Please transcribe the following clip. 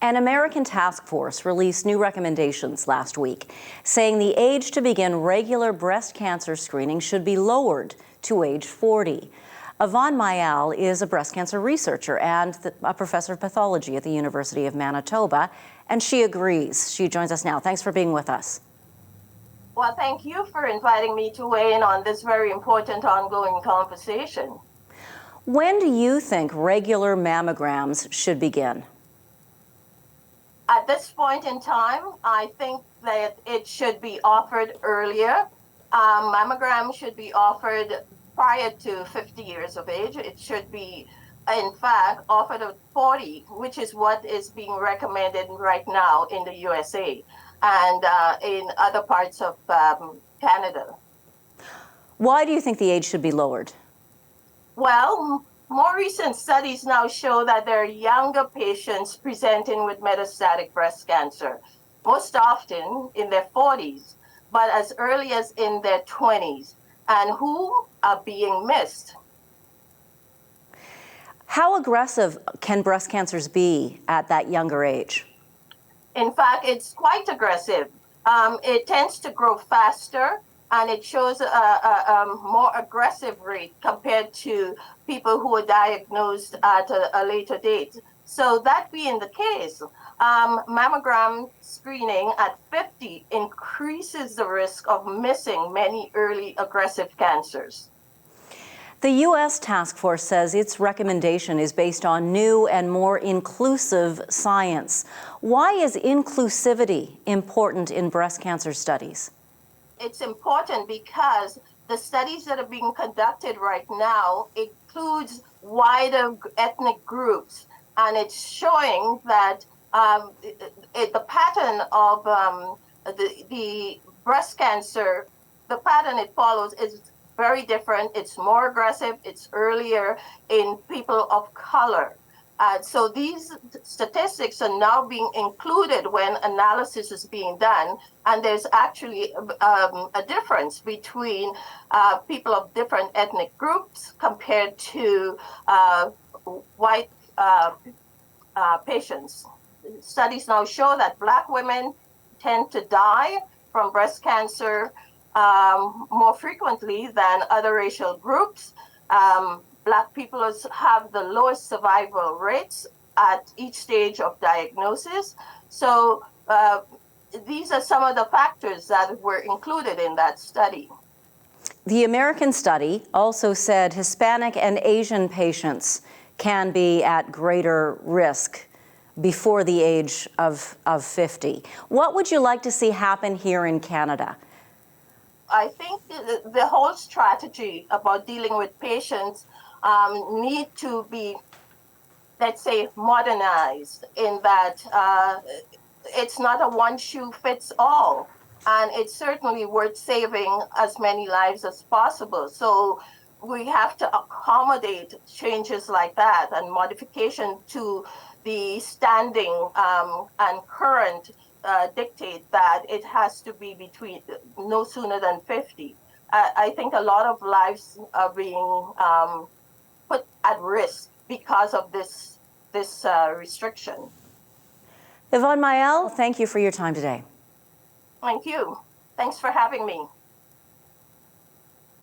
An American task force released new recommendations last week, saying the age to begin regular breast cancer screening should be lowered to age 40. Yvonne Myal is a breast cancer researcher and a professor of pathology at the University of Manitoba, and she agrees. She joins us now. Thanks for being with us. Well, thank you for inviting me to weigh in on this very important ongoing conversation. When do you think regular mammograms should begin? At this point in time, I think that it should be offered earlier. Mammogram should be offered prior to 50 years of age. It should be, in fact, offered at 40, which is what is being recommended right now in the USA and in other parts of Canada. Why do you think the age should be lowered? Well, more recent studies now show that there are younger patients presenting with metastatic breast cancer, most often in their 40s, but as early as in their 20s, and who are being missed. How aggressive can breast cancers be at that younger age? In fact, it's quite aggressive. It tends to grow faster, and it shows a more aggressive rate compared to people who are diagnosed at a later date. So that being the case, mammogram screening at 50 increases the risk of missing many early aggressive cancers. The U.S. task force says its recommendation is based on new and more inclusive science. Why is inclusivity important in breast cancer studies? It's important because the studies that are being conducted right now includes wider ethnic groups, and it's showing that the pattern of the breast cancer, the pattern it follows is very different. It's more aggressive, it's earlier in people of color. So these statistics are now being included when analysis is being done, and there's actually a difference between people of different ethnic groups compared to white patients. Studies now show that Black women tend to die from breast cancer more frequently than other racial groups. Black people have the lowest survival rates at each stage of diagnosis. So these are some of the factors that were included in that study. The American study also said Hispanic and Asian patients can be at greater risk before the age of 50. What would you like to see happen here in Canada? I think the whole strategy about dealing with patients need to be, let's say, modernized in that it's not a one-shoe-fits-all, and it's certainly worth saving as many lives as possible. So we have to accommodate changes like that and modification to the standing and current dictate that it has to be between no sooner than 50. I think a lot of lives are being put at risk because of this restriction. Yvonne Myal, thank you for your time today. Thank you. Thanks for having me.